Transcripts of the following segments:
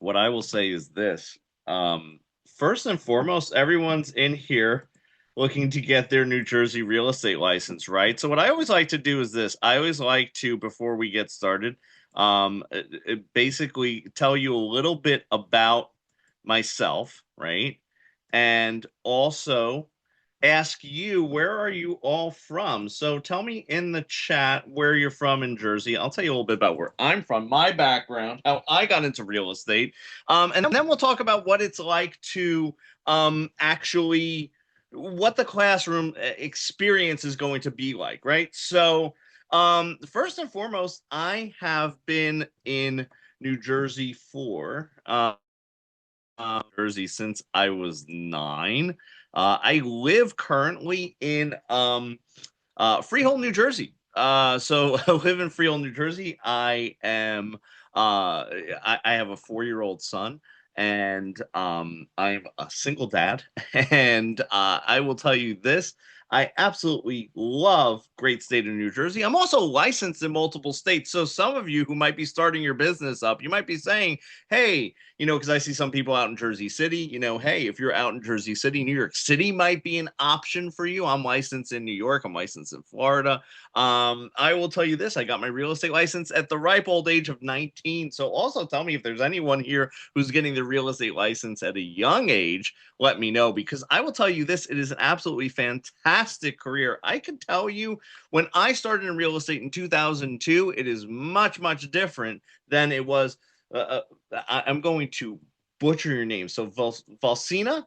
what I will say is this. First and foremost, everyone's in here looking to get their New Jersey real estate license, right? So what I always like to do is this. I always like to, before we get started, basically tell you a little bit about myself, right? And also ask you, where are you all from? So tell me in the chat where you're from in Jersey. I'll tell you a little bit about where I'm from, my background, how I got into real estate. And then we'll talk about what it's like to actually what the classroom experience is going to be like, right? So, first and foremost, I have been in New Jersey for Jersey since I was 9. I live currently in Freehold, New Jersey. So I live in Freehold, New Jersey. I have a 4-year-old son, and I'm a single dad. And I will tell you this. I absolutely love great state of New Jersey. I'm also licensed in multiple states. So some of you who might be starting your business up, you might be saying, hey, because I see some people out in Jersey City, hey, if you're out in Jersey City, New York City might be an option for you. I'm licensed in New York. I'm licensed in Florida. I will tell you this. I got my real estate license at the ripe old age of 19. So also tell me if there's anyone here who's getting the real estate license at a young age, let me know, because I will tell you this. It is an absolutely fantastic career. I can tell you when I started in real estate in 2002, it is much, much different than it was. I'm going to butcher your name. So Valsina,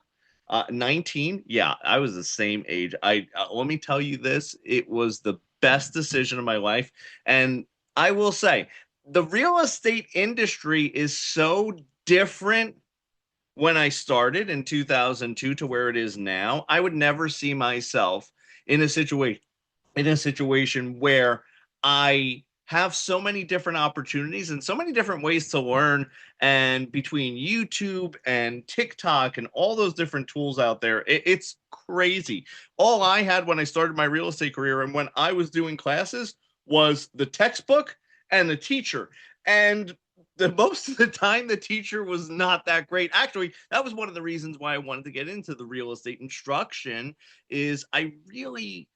19. Yeah, I was the same age. I let me tell you this. It was the best decision of my life. And I will say, the real estate industry is so different when I started in 2002 to where it is now. I would never see myself in a situation where I have so many different opportunities and so many different ways to learn. And between YouTube and TikTok and all those different tools out there, it's crazy. All I had when I started my real estate career and when I was doing classes was the textbook and the teacher. And the most of the time, the teacher was not that great. Actually, that was one of the reasons why I wanted to get into the real estate instruction. Is I really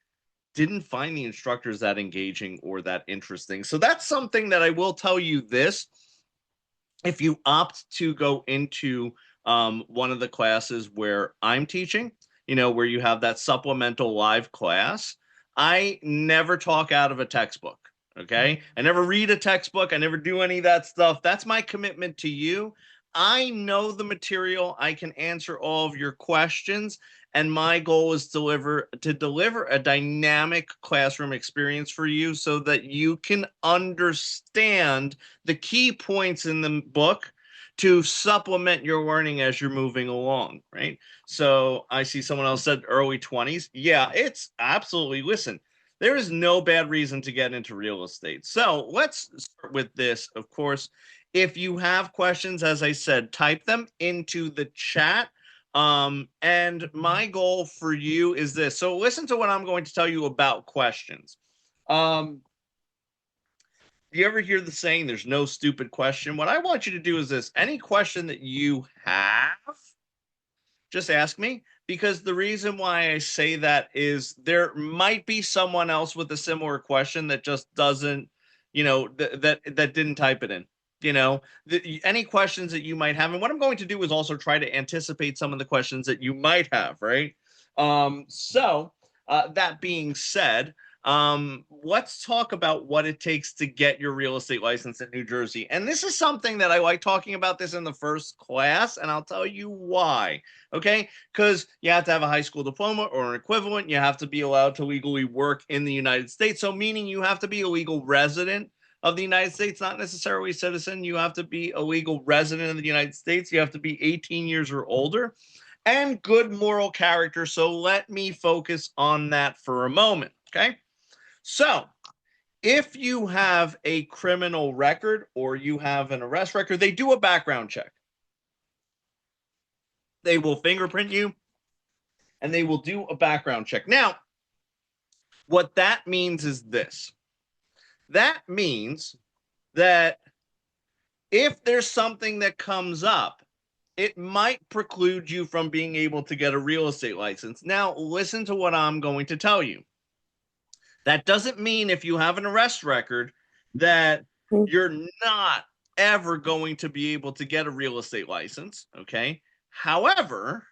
didn't find the instructors that engaging or that interesting. So that's something that I will tell you this. If you opt to go into one of the classes where I'm teaching, where you have that supplemental live class, I never talk out of a textbook. Okay. I never read a textbook. I never do any of that stuff. That's my commitment to you. I know the material. I can answer all of your questions. And my goal is to deliver a dynamic classroom experience for you so that you can understand the key points in the book to supplement your learning as you're moving along, right? So I see someone else said early 20s. Yeah, it's absolutely, listen, there is no bad reason to get into real estate. So let's start with this. Of course, if you have questions, as I said, type them into the chat. And my goal for you is this. So listen to what I'm going to tell you about questions. Um, you ever hear the saying, there's no stupid question? What I want you to do is this. Any question that you have, just ask me, because the reason why I say that is there might be someone else with a similar question that just doesn't, that didn't type it in. Any questions that you might have, and what I'm going to do is also try to anticipate some of the questions that you might have, right? That being said, let's talk about what it takes to get your real estate license in New Jersey. And this is something that I like talking about this in the first class, and I'll tell you why. Okay, because you have to have a high school diploma or an equivalent. You have to be allowed to legally work in the United States. So meaning you have to be a legal resident of the United States, not necessarily a citizen. You have to be a legal resident of the United States. You have to be 18 years or older and good moral character. So let me focus on that for a moment. Okay. So if you have a criminal record or you have an arrest record, they do a background check. They will fingerprint you and they will do a background check. Now, what that means is this. That means that If there's something that comes up, it might preclude you from being able to get a real estate license. Now, listen to what I'm going to tell you. That doesn't mean if you have an arrest record that you're not ever going to be able to get a real estate license. Okay. However,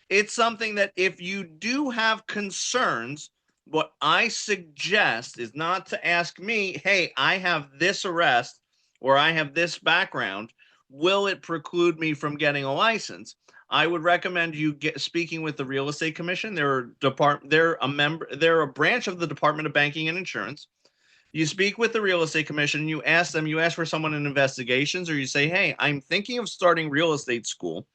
it's something that if you do have concerns, what I suggest is not to ask me, hey, I have this arrest or I have this background. Will it preclude me from getting a license? I would recommend you get speaking with the real estate commission. They're a branch of the Department of Banking and Insurance. You speak with the real estate commission, you ask them, you ask for someone in investigations, or you say, hey, I'm thinking of starting real estate school.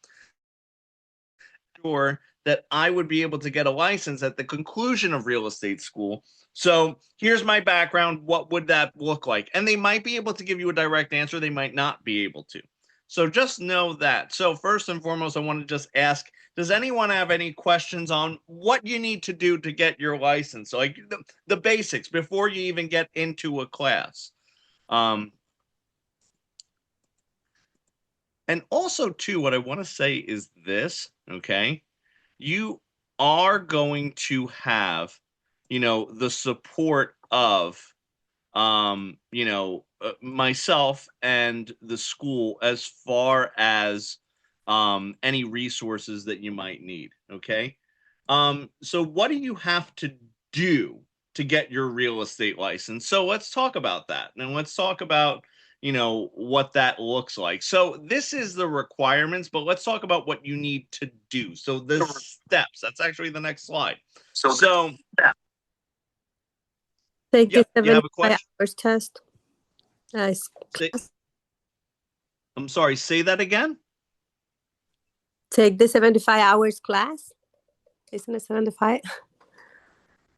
Sure that I would be able to get a license at the conclusion of real estate school. So here's my background. What would that look like? And they might be able to give you a direct answer. They might not be able to. So just know that. So first and foremost, I want to just ask, does anyone have any questions on what you need to do to get your license? So like the basics before you even get into a class. And also, too, what I want to say is this, okay? You are going to have, the support of, myself and the school as far as any resources that you might need, okay? So what do you have to do to get your real estate license? So let's talk about that. And let's talk about what that looks like. So this is the requirements, but let's talk about what you need to do. So the steps, that's actually the next slide. So take yeah, the you have a 75 question? hours test. I'm sorry, say that again. Take the 75 hours class. Isn't it 75?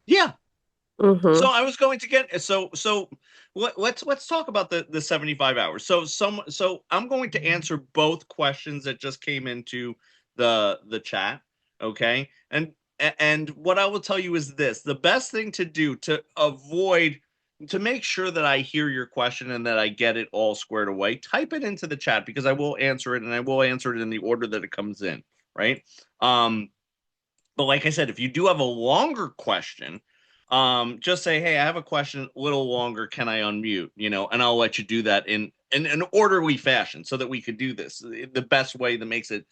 Yeah. Mm-hmm. So I was going to get so let's talk about the 75 hours. So I'm going to answer both questions that just came into the chat, okay? And what I will tell you is this: the best thing to do to make sure that I hear your question and that I get it all squared away, type it into the chat because I will answer it and I will answer it in the order that it comes in, right? But like I said, if you do have a longer question, just say, hey, I have a question a little longer. Can I unmute? And I'll let you do that in an orderly fashion so that we could do this the best way that makes it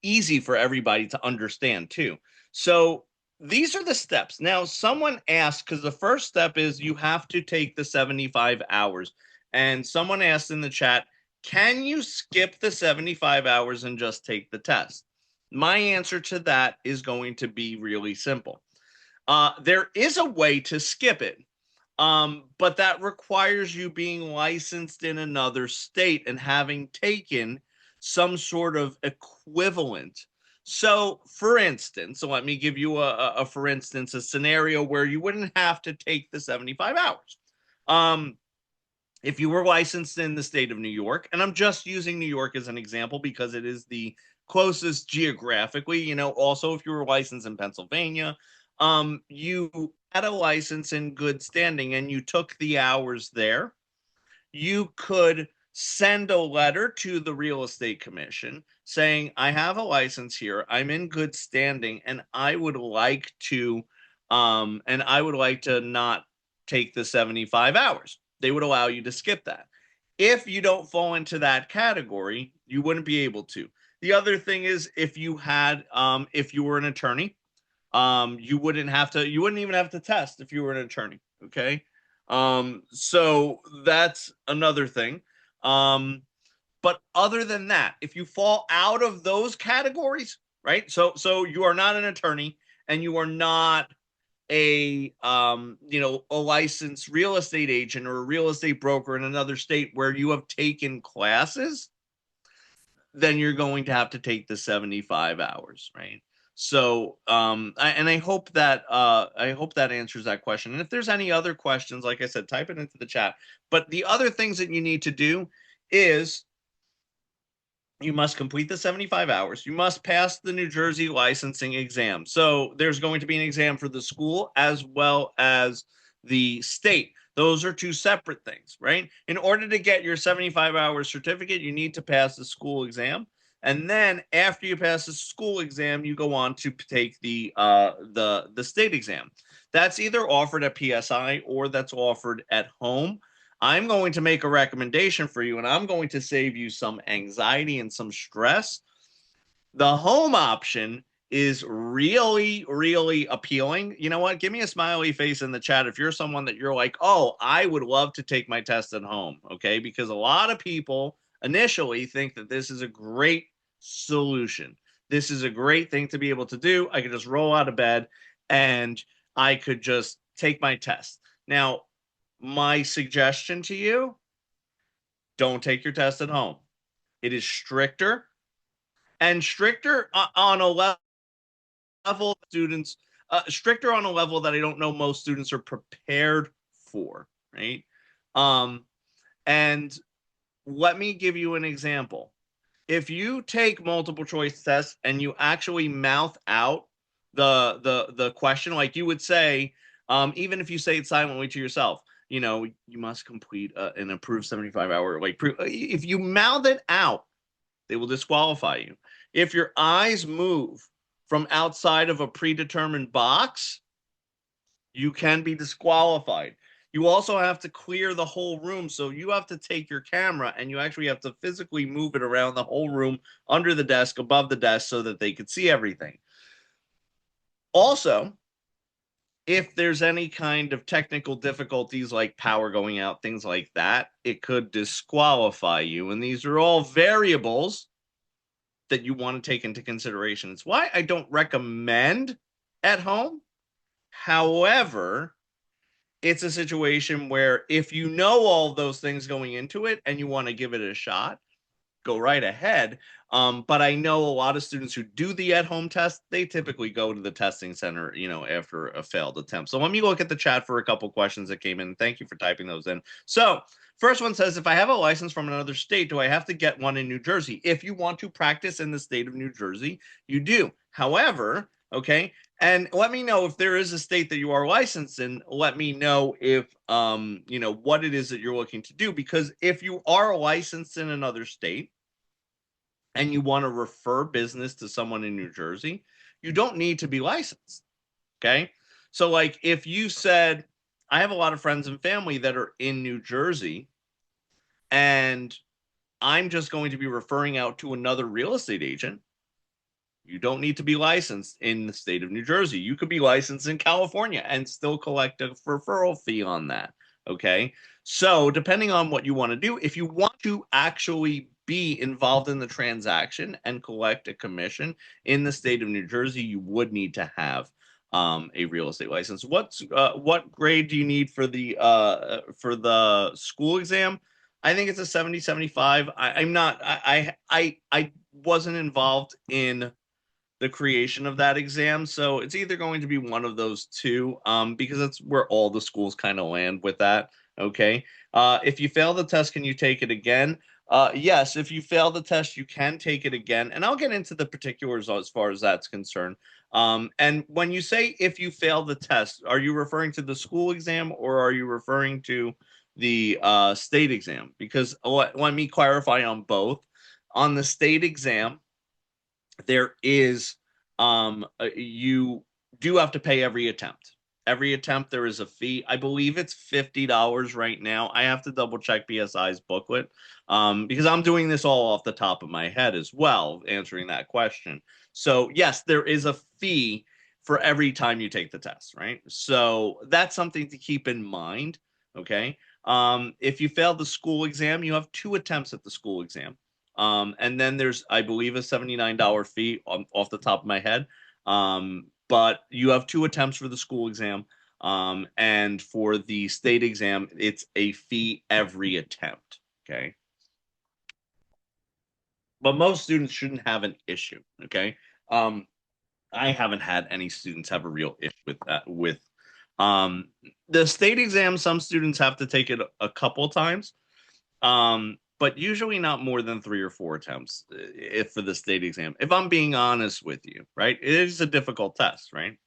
easy for everybody to understand too. So these are the steps. Now, someone asked, because the first step is you have to take the 75 hours. And someone asked in the chat, can you skip the 75 hours and just take the test? My answer to that is going to be really simple. There is a way to skip it, but that requires you being licensed in another state and having taken some sort of equivalent. So, for instance, let me give you a for instance, a scenario where you wouldn't have to take the 75 hours. If you were licensed in the state of New York, and I'm just using New York as an example because it is the closest geographically, also if you were licensed in Pennsylvania, you had a license in good standing and you took the hours there, you could send a letter to the real estate commission saying, I have a license here, I'm in good standing, and I would like to not take the 75 hours. They would allow you to skip that. If you don't fall into that category, you wouldn't be able to. The other thing is if you were an attorney, you wouldn't even have to test if you were an attorney. Okay. So that's another thing. But other than that, if you fall out of those categories, right? So you are not an attorney and you are not a licensed real estate agent or a real estate broker in another state where you have taken classes, then you're going to have to take the 75 hours, right? So I hope that answers that question. And if there's any other questions, like I said, type it into the chat. But the other things that you need to do is you must complete the 75 hours. You must pass the New Jersey licensing exam. So there's going to be an exam for the school as well as the state. Those are two separate things, right? In order to get your 75-hour certificate, you need to pass the school exam. And then after you pass the school exam, you go on to take the state exam. That's either offered at PSI or that's offered at home. I'm going to make a recommendation for you, and I'm going to save you some anxiety and some stress. The home option is really, really appealing. You know what? Give me a smiley face in the chat if you're someone that you're like, oh, I would love to take my test at home. Okay. Because a lot of people initially think that this is a great solution. This is a great thing to be able to do. I could just roll out of bed and I could just take my test. Now, my suggestion to you, don't take your test at home. It is stricter and stricter on a level students stricter on a level that I don't know most students are prepared for, right? Um, and let me give you an example. If you take multiple choice tests and you actually mouth out the question, like you would say, even if you say it silently to yourself, you know, you must complete an approved 75-hour, like if you mouth it out, they will disqualify you. If your eyes move from outside of a predetermined box, you can be disqualified. You also have to clear the whole room. So you have to take your camera and you actually have to physically move it around the whole room, under the desk, above the desk, so that they could see everything. Also, if there's any kind of technical difficulties like power going out, things like that, it could disqualify you. And these are all variables that you want to take into consideration. It's why I don't recommend at home. However, it's a situation where if you know all those things going into it and you want to give it a shot, go right ahead. But I know a lot of students who do the at-home test, they typically go to the testing center, you know, after a failed attempt. So let me look at the chat for a couple questions that came in. Thank you for typing those in. So first one says, if I have a license from another state, do I have to get one in New Jersey? If you want to practice in the state of New Jersey, you do. However, okay, and let me know if there is a state that you are licensed in. Let me know if you know what it is that you're looking to do, because if you are licensed in another state and you want to refer business to someone in New Jersey, you don't need to be licensed. Okay. So, like, if you said, I have a lot of friends and family that are in New Jersey, and I'm just going to be referring out to another real estate agent, you don't need to be licensed in the state of New Jersey. You could be licensed in California and still collect a referral fee on that. Okay. So, depending on what you want to do, if you want to actually be involved in the transaction and collect a commission in the state of New Jersey, you would need to have a real estate license. What grade do you need for the school exam? I think it's a 70, 75. I'm not. I wasn't involved in the creation of that exam. So it's either going to be one of those two, because that's where all the schools kind of land with that. Okay. If you fail the test, can you take it again? Yes, if you fail the test, you can take it again. And I'll get into the particulars as far as that's concerned. And when you say if you fail the test, are you referring to the school exam or are you referring to the state exam? Because let me clarify on both. On the state exam, there is you do have to pay every attempt. Every attempt there is a fee. I believe it's $50 right now. I have to double check BSI's booklet, because I'm doing this all off the top of my head as well, answering that question. So yes, there is a fee for every time you take the test, right? So that's something to keep in mind. Okay. If you fail the school exam, you have two attempts at the school exam. And then there's, I believe, a $79 fee off the top of my head. But you have two attempts for the school exam. And for the state exam, it's a fee every attempt. Okay. But most students shouldn't have an issue. Okay. Um, I haven't had any students have a real issue with that. With um, the state exam, some students have to take it a couple times. But usually not more than 3 or 4 attempts if for the state exam. If I'm being honest with you, right? It is a difficult test, right?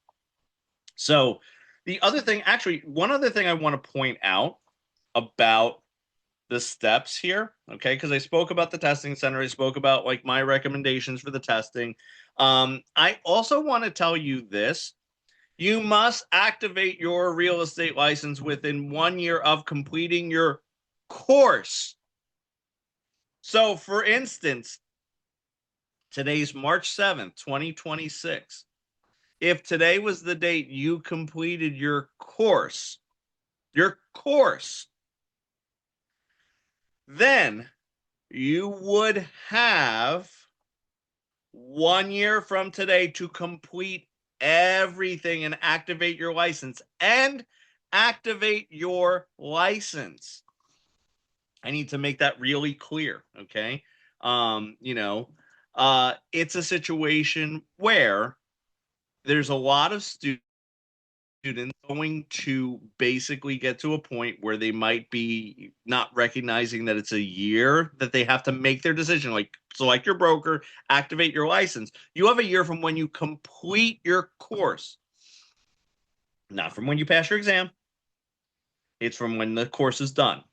So the other thing, actually, one other thing I want to point out about the steps here, okay? Because I spoke about the testing center, I spoke about like my recommendations for the testing. I also want to tell you this. You must activate your real estate license within 1 year of completing your course. So, for instance, today's March 7th, 2026. If today was the date you completed your course, then you would have 1 year from today to complete everything and activate your license and activate your license. I need to make that really clear. Okay. You know, it's a situation where there's a lot of students going to basically get to a point where they might be not recognizing that it's a year that they have to make their decision. Like, select your broker, activate your license. You have a year from when you complete your course, not from when you pass your exam. It's from when the course is done.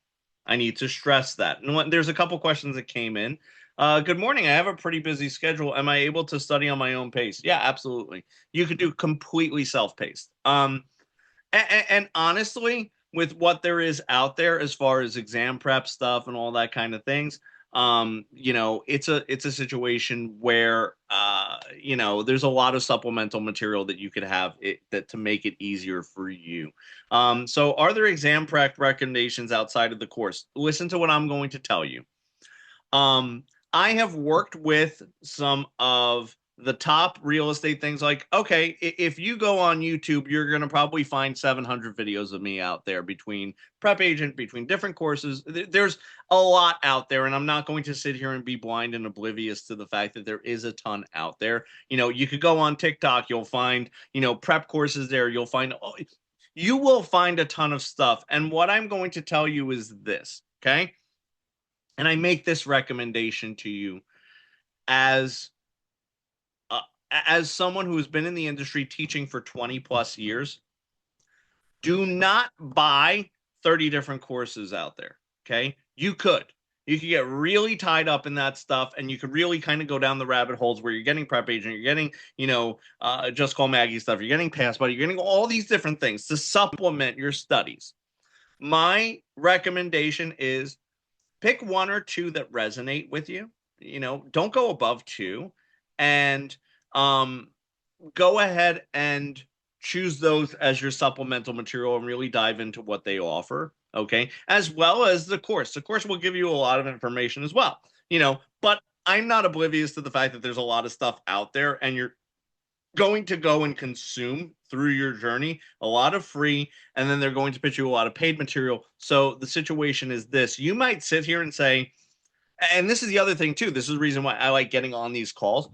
I need to stress that. And there's a couple questions that came in. Good morning. I have a pretty busy schedule. Am I able to study on my own pace? Yeah, absolutely. You could do completely self-paced. And honestly, with what there is out there as far as exam prep stuff and all that kind of things, it's a situation where there's a lot of supplemental material that you could have that to make it easier for you. So are there exam prep recommendations outside of the course? Listen to what I'm going to tell you. Um, I have worked with some of the top real estate things. Like, okay, if you go on YouTube, you're going to probably find 700 videos of me out there between prep agent, between different courses. There's a lot out there, and I'm not going to sit here and be blind and oblivious to the fact that there is a ton out there. You could go on TikTok, you'll find, prep courses there. You will find a ton of stuff. And what I'm going to tell you is this, okay? And I make this recommendation to you as uh, as someone who has been in the industry teaching for 20 plus years. Do not buy 30 different courses out there. Okay. You could get really tied up in that stuff, and you could really kind of go down the rabbit holes where you're getting prep agent, you're getting, just call Maggie stuff, you're getting pass buddy, you're getting all these different things to supplement your studies. My recommendation is pick one or two that resonate with you. Don't go above two, and um, go ahead and choose those as your supplemental material and really dive into what they offer. Okay, as well as the course. The course will give you a lot of information as well. But I'm not oblivious to the fact that there's a lot of stuff out there, and you're going to go and consume through your journey a lot of free, and then they're going to pitch you a lot of paid material. So the situation is this: you might sit here and say, and this is the other thing too, this is the reason why I like getting on these calls.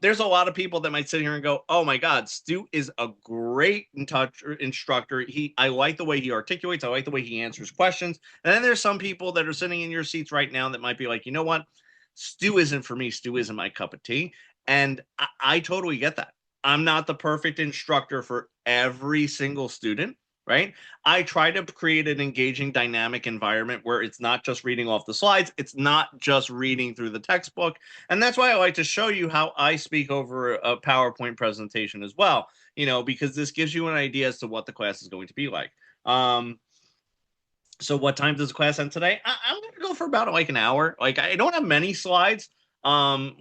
There's a lot of people that might sit here and go, oh my God, Stu is a great instructor. I like the way he articulates, I like the way he answers questions. And then there's some people that are sitting in your seats right now that might be like, you know what, Stu isn't for me, Stu isn't my cup of tea. And I totally get that. I'm not the perfect instructor for every single student, right? I try to create an engaging, dynamic environment where it's not just reading off the slides, it's not just reading through the textbook. And that's why I like to show you how I speak over a PowerPoint presentation as well, because this gives you an idea as to what the class is going to be like. So what time does the class end today? I'm going to go for about like an hour. Like, I don't have many slides. But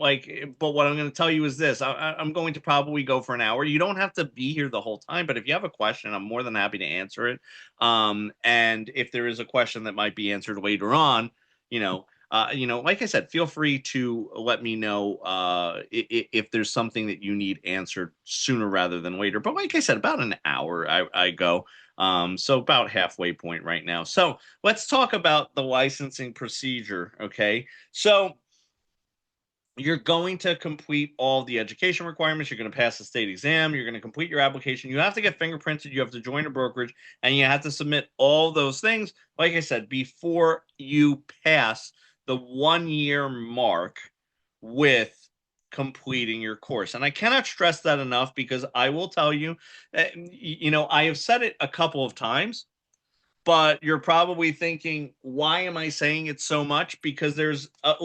what I'm going to tell you is this: I'm going to probably go for an hour. You don't have to be here the whole time, but if you have a question, I'm more than happy to answer it. And if there is a question that might be answered later on, like I said, feel free to let me know if there's something that you need answered sooner rather than later. But like I said, about an hour I go. So about halfway point right now. So let's talk about the licensing procedure. Okay. So you're going to complete all the education requirements. You're going to pass the state exam. You're going to complete your application. You have to get fingerprinted. You have to join a brokerage, and you have to submit all those things, like I said, before you pass the 1 year mark with completing your course. And I cannot stress that enough, because I will tell you, I have said it a couple of times. but you're probably thinking, why am I saying it so much? Because there's a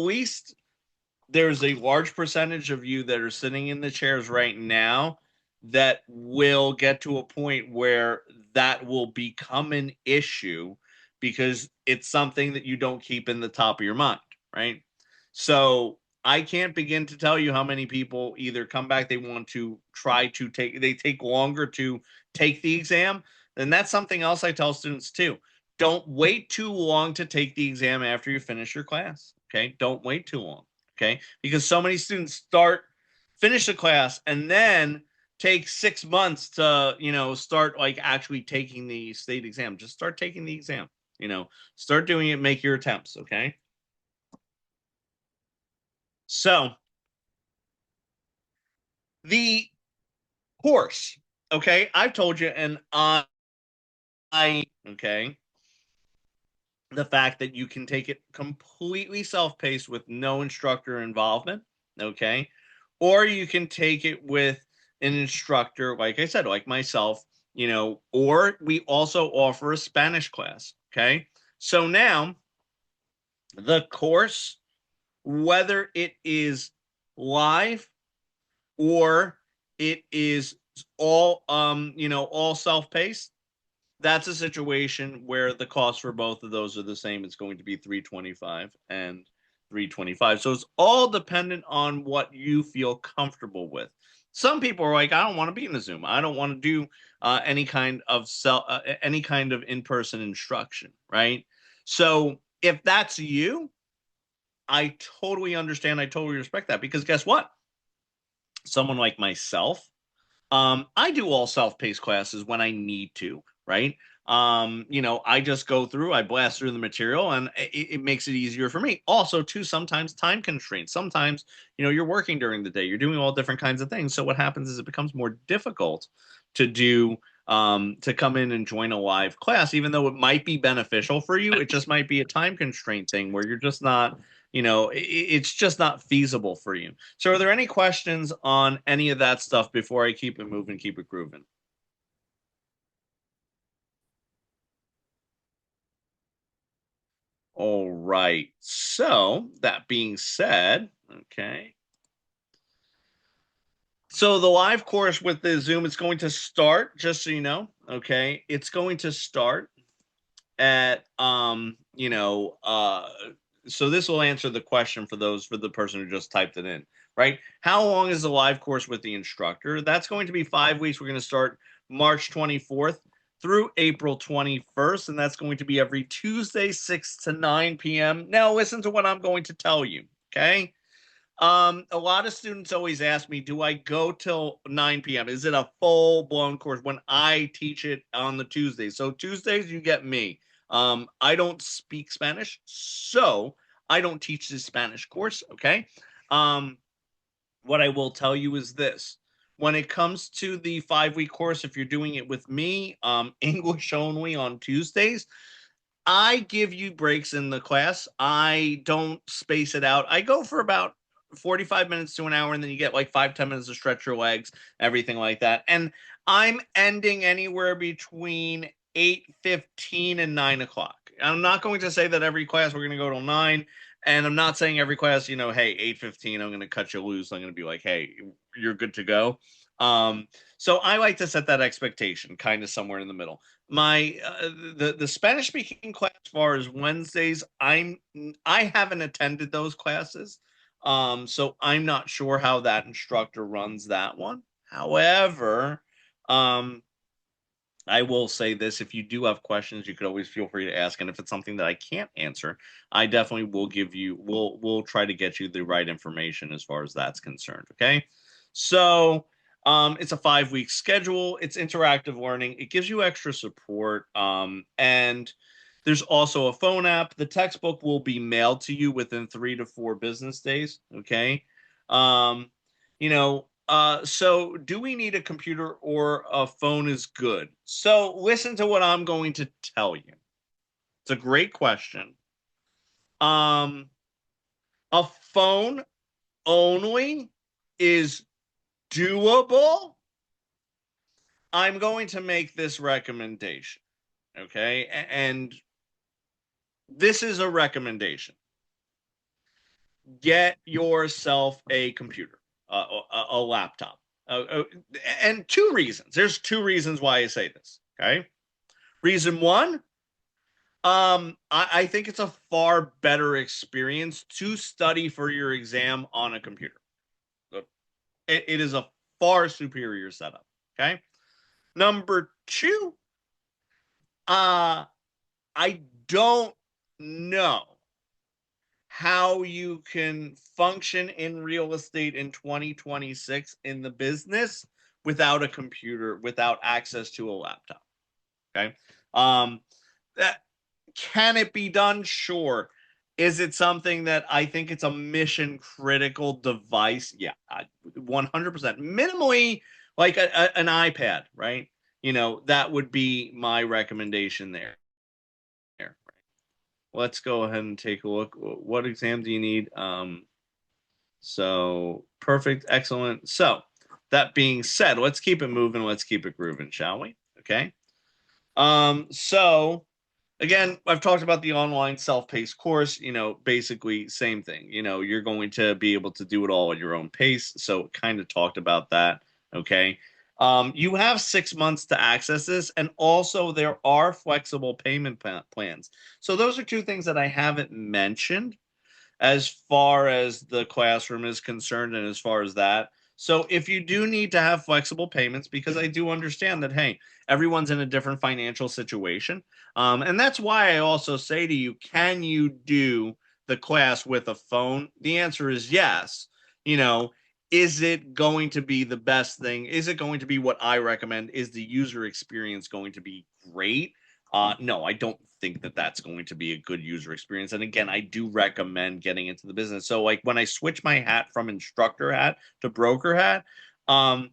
large percentage of you that are sitting in the chairs right now that will get to a point where that will become an issue because it's something that you don't keep in the top of your mind, right? So I can't begin to tell you how many people either come back, they want to try to they take longer to take the exam. And that's something else I tell students too. Don't wait too long to take the exam after you finish your class. Okay. Don't wait too long. Okay. Because so many students finish the class, and then take 6 months to, start like actually taking the state exam. Just start taking the exam, start doing it, make your attempts. Okay. So the course, okay, I've told you, and okay, the fact that you can take it completely self-paced with no instructor involvement, okay? Or you can take it with an instructor, like I said, like myself, or we also offer a Spanish class, okay? So now the course, whether it is live or it is all self-paced, that's a situation where the cost for both of those are the same. It's going to be 325 and 325. So it's all dependent on what you feel comfortable with. Some people are like, I don't want to be in the Zoom. I don't want to do any kind of in-person instruction, right? So if that's you, I totally understand. I totally respect that, because guess what? Someone like myself, I do all self-paced classes when I need to, right? I just go through, I blast through the material, and it makes it easier for me. Also, too, sometimes time constraints. Sometimes, you're working during the day, you're doing all different kinds of things. So what happens is it becomes more difficult to do to come in and join a live class, even though it might be beneficial for you. It just might be a time constraint thing where you're just not, it's just not feasible for you. So are there any questions on any of that stuff before I keep it moving, keep it grooving? All right. So that being said, okay. So the live course with the Zoom is going to start, just so you know, okay. It's going to start at so this will answer the question for the person who just typed it in, right? How long is the live course with the instructor? That's going to be 5 weeks. We're going to start March 24th through April 21st, and that's going to be every Tuesday, 6 to 9 p.m. Now listen to what I'm going to tell you, okay? A lot of students always ask me, do I go till 9 p.m.? Is it a full blown course when I teach it on the Tuesdays? So Tuesdays, you get me. I don't speak Spanish, so I don't teach this Spanish course. Okay. Um, what I will tell you is this. When it comes to the 5 week course, if you're doing it with me, English only on Tuesdays, I give you breaks in the class. I don't space it out. I go for about 45 minutes to an hour, and then you get like 5-10 minutes to stretch your legs, everything like that. And I'm ending anywhere between 8:15 and 9 o'clock. I'm not going to say that every class we're going to go till 9. And I'm not saying every class, hey, 8:15, I'm going to cut you loose. I'm going to be like, hey, you're good to go. So I like to set that expectation kind of somewhere in the middle. My the Spanish speaking class, as far as Wednesdays, I haven't attended those classes, so I'm not sure how that instructor runs that one. However, um, I will say this: if you do have questions, you could always feel free to ask, and if it's something that I can't answer, I definitely will give you. We'll try to get you the right information as far as that's concerned. Okay, so. It's a 5 week schedule. It's interactive learning. It gives you extra support. And there's also a phone app. The textbook will be mailed to you within 3 to 4 business days. Okay. Um, so do we need a computer or a phone is good? So listen to what I'm going to tell you. It's a great question. Um, a phone only is doable. I'm going to make this recommendation. Okay. And this is a recommendation. Get yourself a computer, a laptop. And two reasons. There's two reasons why I say this. Okay. Reason one, I think it's a far better experience to study for your exam on a computer. It is a far superior setup. Okay. Number two, I don't know how you can function in real estate in 2026 in the business without a computer, without access to a laptop. Okay. Um, that can it be done? Sure. Is it something that I think it's a mission critical device? Yeah, 100%. Minimally, like an iPad, right? That would be my recommendation there. Let's go ahead and take a look. What exam do you need? So perfect, excellent. So that being said, let's keep it moving. Let's keep it grooving, shall we? Okay. So again, I've talked about the online self-paced course, basically same thing. You're going to be able to do it all at your own pace. So kind of talked about that. Okay. You have 6 months to access this, and also there are flexible payment plans. So those are two things that I haven't mentioned as far as the classroom is concerned and as far as that. So if you do need to have flexible payments, because I do understand that, hey, everyone's in a different financial situation. And that's why I also say to you, can you do the class with a phone? The answer is yes. You know, is it going to be the best thing? Is it going to be what I recommend? Is the user experience going to be great? No, I don't think that that's going to be a good user experience. And again, I do recommend getting into the business. So, like when I switch my hat from instructor hat to broker hat, um,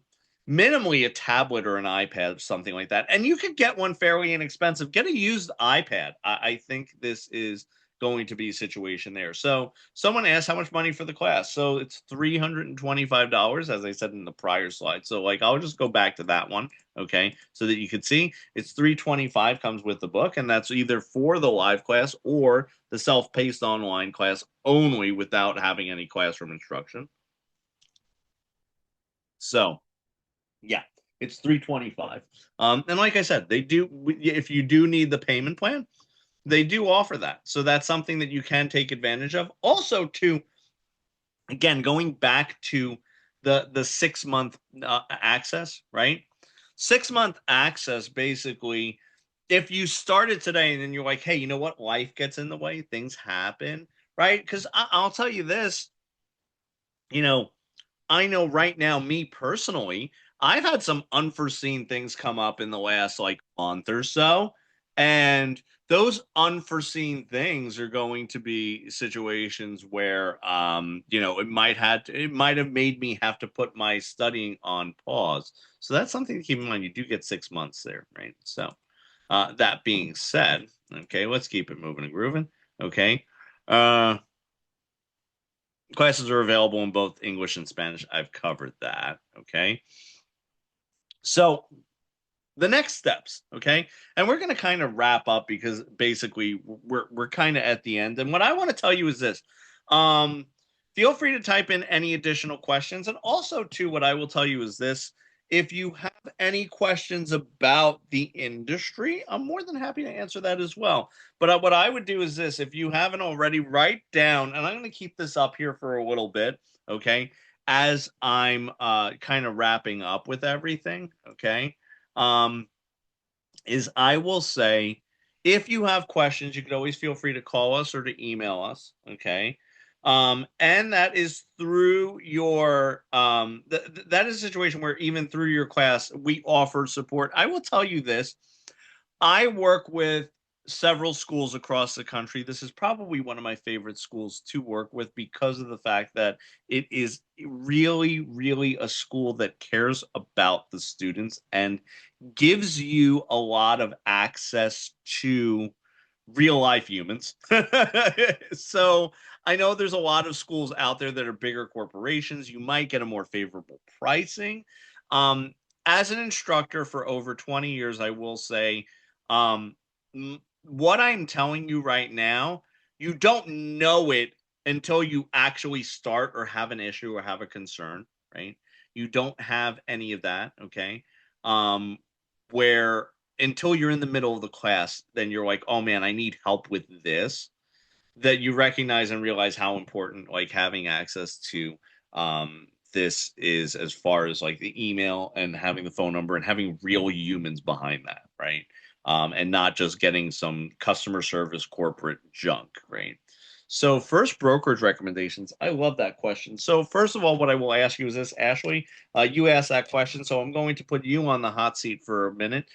minimally a tablet or an iPad or something like that. And you could get one fairly inexpensive. Get a used iPad. I think this is going to be a situation there. So someone asked how much money for the class. So it's $325, as I said in the prior slide. So like I'll just go back to that one, okay, so that you could see it's 325 comes with the book, and that's either for the live class or the self-paced online class only without having any classroom instruction. So yeah, it's 325. And like I said, they do if you do need the payment plan, they do offer that. So that's something that you can take advantage of. Also, to again, going back to the 6 month access, right? 6 month access basically, if you started today and then you're like, hey, you know what? Life gets in the way, things happen, right? Because I'll tell you this, you know, I know right now, me personally, I've had some unforeseen things come up in the last like month or so. And those unforeseen things are going to be situations where it might have made me have to put my studying on pause. So that's something to keep in mind. You do get 6 months there, right? So that being said, okay, let's keep it moving and grooving. Okay. Uh Classes are available in both English and Spanish. I've covered that. Okay. So the next steps, okay, and we're going to kind of wrap up because basically we're kind of at the end. And what I want to tell you is this: um, feel free to type in any additional questions, and also too, what I will tell you is this: if you have any questions about the industry, I'm more than happy to answer that as well. But what I would do is this: if you haven't already, write down, and I'm going to keep this up here for a little bit, okay, as I'm kind of wrapping up with everything, okay. Um, is I will say, if you have questions, you could always feel free to call us or to email us. Okay. And that is through your that is a situation where even through your class, we offer support. I will tell you this. I work with several schools across the country. This is probably one of my favorite schools to work with because of the fact that it is really, really a school that cares about the students and gives you a lot of access to real life humans. So I know there's a lot of schools out there that are bigger corporations. You might get a more favorable pricing. Um, as an instructor for over 20 years, I will say, what I'm telling you right now, you don't know it until you actually start or have an issue or have a concern, right? You don't have any of that, okay? Um, where until you're in the middle of the class, then you're like, oh man, I need help with this, that you recognize and realize how important like having access to this is, as far as like the email and having the phone number and having real humans behind that, right? And not just getting some customer service corporate junk, right? So first, brokerage recommendations. I love that question. So first of all, what I will ask you is this, Ashley. You asked that question, so I'm going to put you on the hot seat for a minute.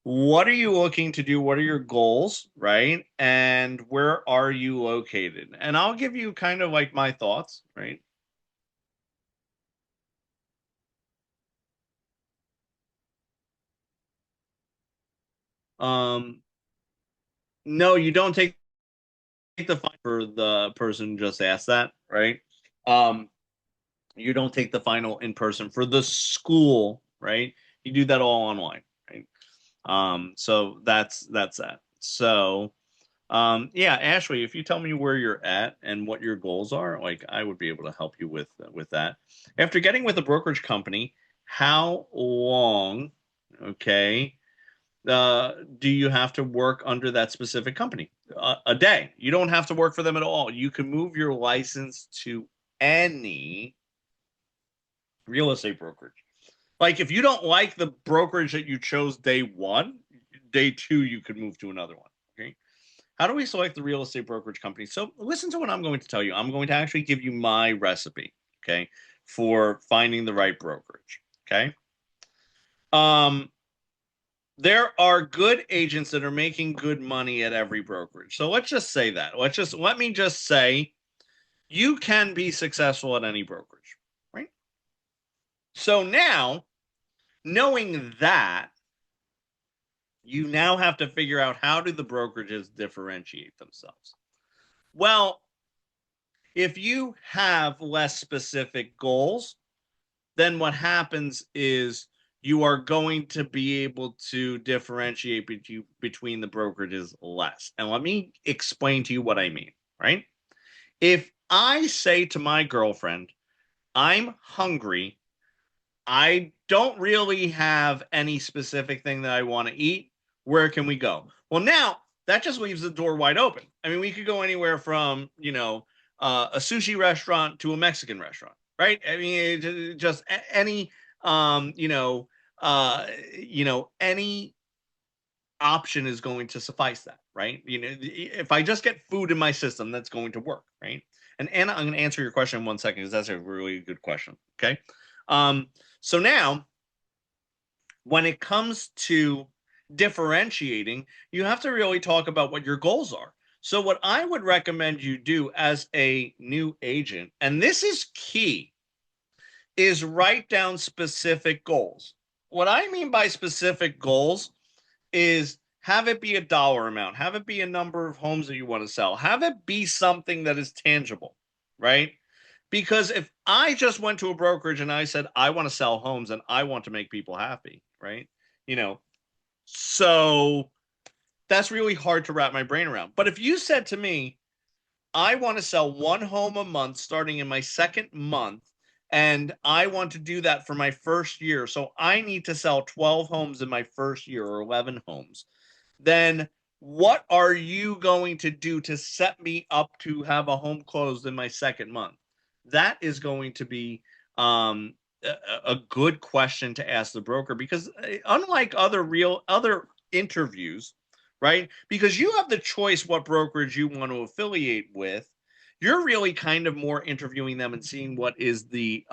What are you looking to do? What are your goals, right? And where are you located? And I'll give you kind of like my thoughts, right? Um, no, you don't take the fine for the person who just asked that, right? Um, you don't take the final in person for the school, right? You do that all online, right? So that's that. So yeah, Ashley, if you tell me where you're at and what your goals are, like I would be able to help you with that. After getting with a brokerage company, how long, okay, do you have to work under that specific company? A day. You don't have to work for them at all. You can move your license to any real estate brokerage. Like if you don't like the brokerage that you chose day one, day two, you could move to another one. Okay. How do we select the real estate brokerage company? So listen to what I'm going to tell you. I'm going to actually give you my recipe, okay, for finding the right brokerage. Okay. Um, there are good agents that are making good money at every brokerage. So let's just say that. Let me just say you can be successful at any brokerage, right? So now, knowing that, you now have to figure out how do the brokerages differentiate themselves. Well, if you have less specific goals, then what happens is you are going to be able to differentiate between the brokerages less. And let me explain to you what I mean, right? If I say to my girlfriend, I'm hungry, I don't really have any specific thing that I want to eat. Where can we go? Well, now that just leaves the door wide open. I mean, we could go anywhere from, a sushi restaurant to a Mexican restaurant, right? I mean, just any, um, you know, any option is going to suffice that, right? If I just get food in my system, that's going to work, right? And Anna, I'm going to answer your question in 1 second because that's a really good question. Okay. Um, so now, when it comes to differentiating, you have to really talk about what your goals are. So, what I would recommend you do as a new agent, and this is key, is write down specific goals. What I mean by specific goals is have it be a dollar amount, have it be a number of homes that you want to sell, have it be something that is tangible, right? Because if I just went to a brokerage and I said, I want to sell homes and I want to make people happy, right? You know, so that's really hard to wrap my brain around. But if you said to me, I want to sell one home a month starting in my second month, and I want to do that for my first year. So I need to sell 12 homes in my first year or 11 homes. Then what are you going to do to set me up to have a home closed in my second month? That is going to be a good question to ask the broker because unlike other interviews, right? Because you have the choice what brokerage you want to affiliate with. You're really kind of more interviewing them and seeing what is the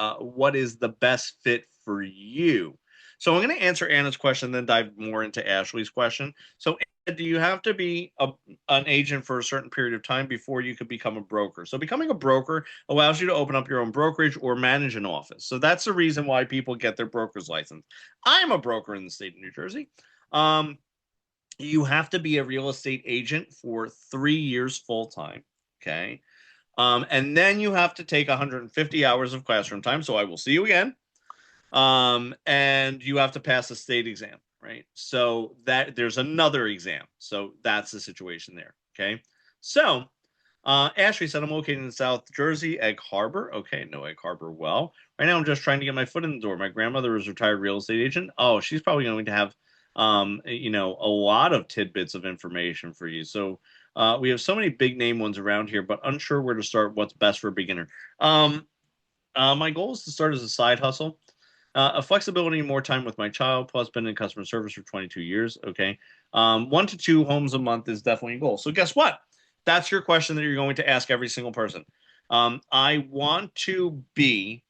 best fit for you. So I'm going to answer Anna's question, then dive more into Ashley's question. So do you have to be an agent for a certain period of time before you could become a broker? So becoming a broker allows you to open up your own brokerage or manage an office. So that's the reason why people get their broker's license. I'm a broker in the state of New Jersey. Um, you have to be a real estate agent for 3 years full time. Okay. And then you have to take 150 hours of classroom time. So I will see you again. And you have to pass a state exam. right? So that there's another exam. So that's the situation there. Okay. So Ashley said, I'm located in South Jersey, Egg Harbor. Okay, know Egg Harbor well. Right now, I'm just trying to get my foot in the door. My grandmother is a retired real estate agent. Oh, she's probably going to have, a lot of tidbits of information for you. So we have so many big name ones around here, but unsure where to start. What's best for a beginner? My goal is to start as a side hustle. A flexibility and more time with my child, plus been in customer service for 22 years. Okay. 1 to 2 homes a month is definitely a goal. So guess what? That's your question that you're going to ask every single person. I want to be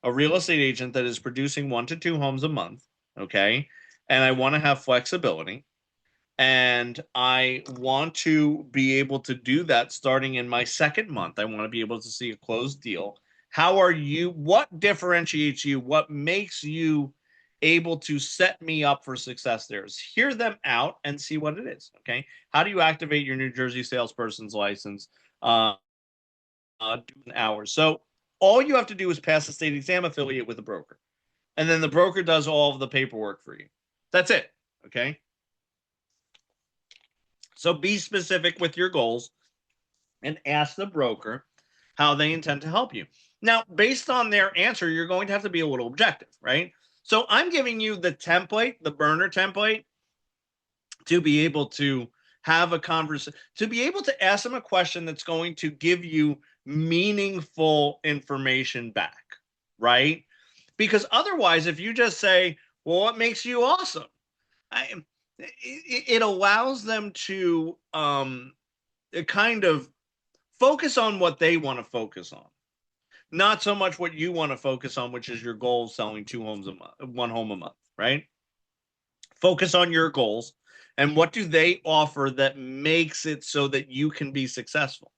a real estate agent that is producing 1 to 2 homes a month. Okay. And I want to have flexibility. And I want to be able to do that starting in my second month. I want to be able to see a closed deal. How are you? What differentiates you? What makes you able to set me up for success there? Is hear them out and see what it is. Okay. How do you activate your New Jersey salesperson's license? Uh, doing hours. So all you have to do is pass the state exam affiliate with a broker. And then the broker does all of the paperwork for you. That's it. Okay. So be specific with your goals and ask the broker how they intend to help you. Now, based on their answer, you're going to have to be a little objective, right? So I'm giving you the template, the burner template, to be able to have a conversation, to be able to ask them a question that's going to give you meaningful information back, right? Because otherwise, if you just say, well, what makes you awesome? I, it allows them to kind of focus on what they want to focus on, not so much what you want to focus on, which is your goal of selling 2 homes a month, 1 home a month, right? Focus on your goals and what do they offer that makes it so that you can be successful.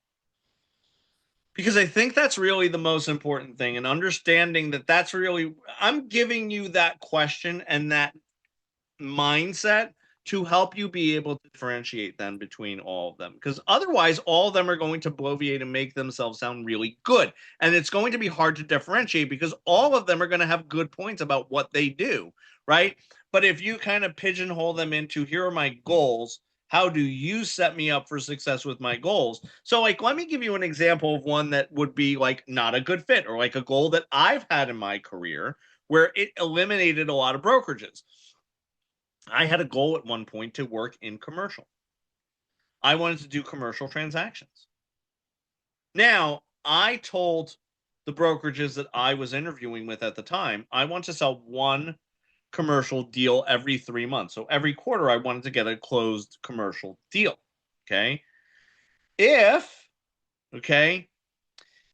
Because I think that's really the most important thing, and understanding that that's really, I'm giving you that question and that mindset to help you be able to differentiate them between all of them. Because otherwise, all of them are going to bloviate and make themselves sound really good. And it's going to be hard to differentiate because all of them are going to have good points about what they do, right? But if you kind of pigeonhole them into here are my goals, how do you set me up for success with my goals? So, like, let me give you an example of one that would be like not a good fit or like a goal that I've had in my career where it eliminated a lot of brokerages. I had a goal at one point to work in commercial. I wanted to do commercial transactions. Now, I told the brokerages that I was interviewing with at the time, I want to sell one commercial deal every 3 months. So every quarter, I wanted to get a closed commercial deal. Okay. If, okay,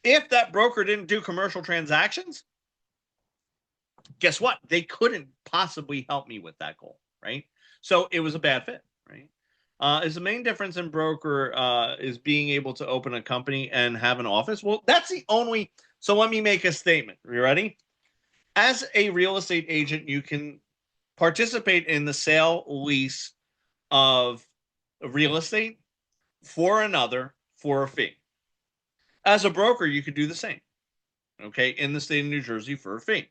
if that broker didn't do commercial transactions, guess what? They couldn't possibly help me with that goal. Right. So it was a bad fit. Right. Is the main difference in broker is being able to open a company and have an office? Well, that's the only. So let me make a statement. Are you ready? As a real estate agent, you can participate in the sale lease of real estate for another for a fee. As a broker, you could do the same. Okay, in the state of New Jersey for a fee.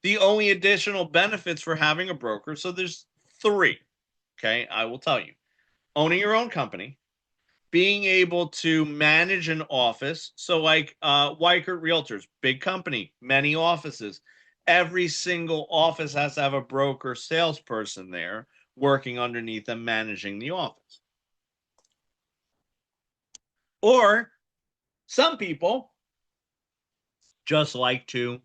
The only additional benefits for having a broker, so there's three. Okay, I will tell you. Owning your own company, being able to manage an office. So, like Weichert Realtors, big company, many offices. Every single office has to have a broker salesperson there working underneath them, managing the office. Or some people just like to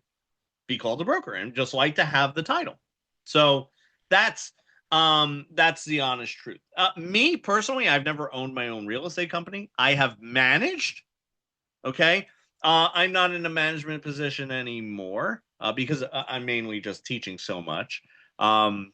be called a broker and just like to have the title. So that's that's the honest truth. Me personally, I've never owned my own real estate company. I have managed. Okay, I'm not in a management position anymore because I'm mainly just teaching so much. Um,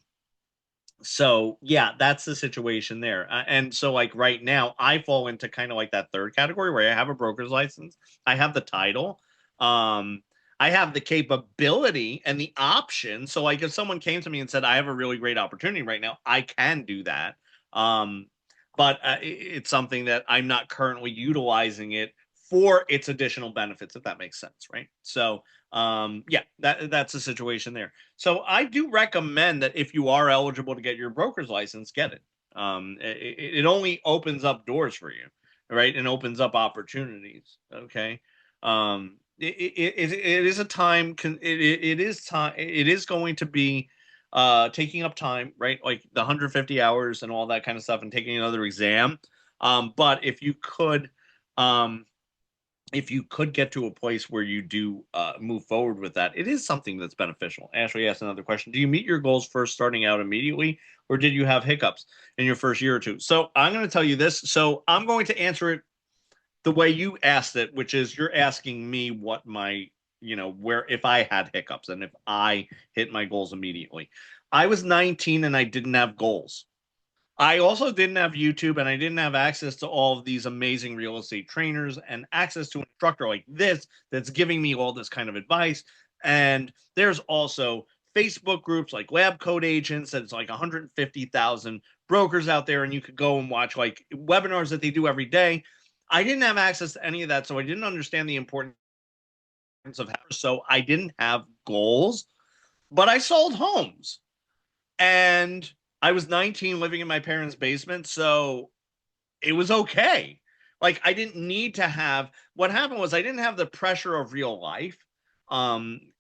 so yeah, that's the situation there. And so like right now, I fall into kind of like that third category where I have a broker's license, I have the title, um, I have the capability and the option. So like if someone came to me and said, I have a really great opportunity right now, I can do that. Um, but it's something that I'm not currently utilizing it for its additional benefits, if that makes sense, right? So yeah, that's the situation there. So I do recommend that if you are eligible to get your broker's license, get it. It only opens up doors for you, right? And opens up opportunities. Okay. It is a time. It is time. It is going to be taking up time, right? Like the 150 hours and all that kind of stuff, and taking another exam. But um, if you could get to a place where you do move forward with that, it is something that's beneficial. Ashley asked another question. Do you meet your goals first starting out immediately, or did you have hiccups in your first year or two? So I'm going to tell you this. So I'm going to answer it the way you asked it, which is you're asking me what my, where if I had hiccups and if I hit my goals immediately. I was 19 and I didn't have goals. I also didn't have YouTube and I didn't have access to all of these amazing real estate trainers and access to an instructor like this that's giving me all this kind of advice. And there's also Facebook groups like Lab Code Agents that's like 150,000 brokers out there, and you could go and watch like webinars that they do every day. I didn't have access to any of that, so I didn't understand the importance of how. So I didn't have goals, but I sold homes. And I was 19 living in my parents' basement, so it was okay. Like I didn't need to have what happened was I didn't have the pressure of real life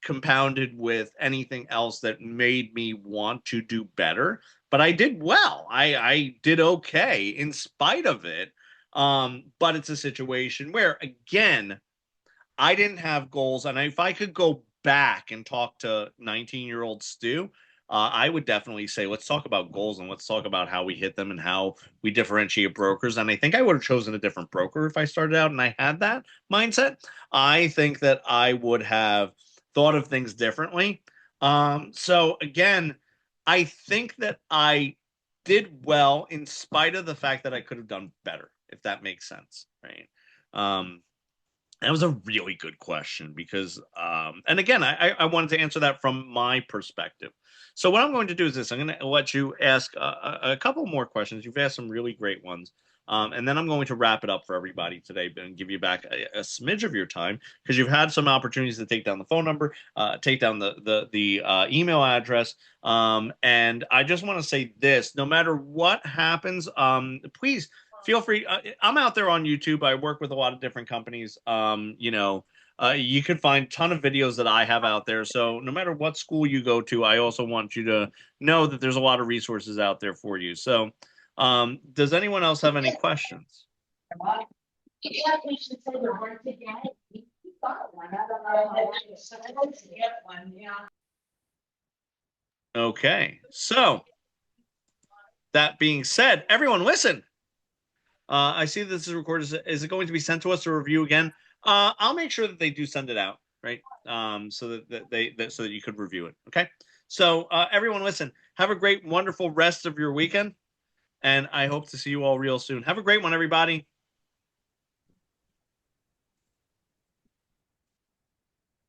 compounded with anything else that made me want to do better. But I did well. I did okay in spite of it. But it's a situation where again, I didn't have goals, and if I could go back and talk to 19-year-old Stu, I would definitely say, let's talk about goals and let's talk about how we hit them and how we differentiate brokers. And I think I would have chosen a different broker if I started out and I had that mindset. I think that I would have thought of things differently. So again, I think that I did well in spite of the fact that I could have done better, if that makes sense, right? That was a really good question because, and again, I wanted to answer that from my perspective. So what I'm going to do is this: I'm going to let you ask a couple more questions. You've asked some really great ones, and then I'm going to wrap it up for everybody today and give you back a smidge of your time because you've had some opportunities to take down the phone number, take down the email address, and I just want to say this: no matter what happens, please feel free. I'm out there on YouTube. I work with a lot of different companies. You could find a ton of videos that I have out there. So no matter what school you go to, I also want you to know that there's a lot of resources out there for you. So does anyone else have any questions? Okay. So that being said, everyone listen. I see this is recorded. Is it going to be sent to us to review again? I'll make sure that they do send it out, right? So so that you could review it. Okay. So everyone, listen. Have a great, wonderful rest of your weekend, and I hope to see you all real soon. Have a great one, everybody.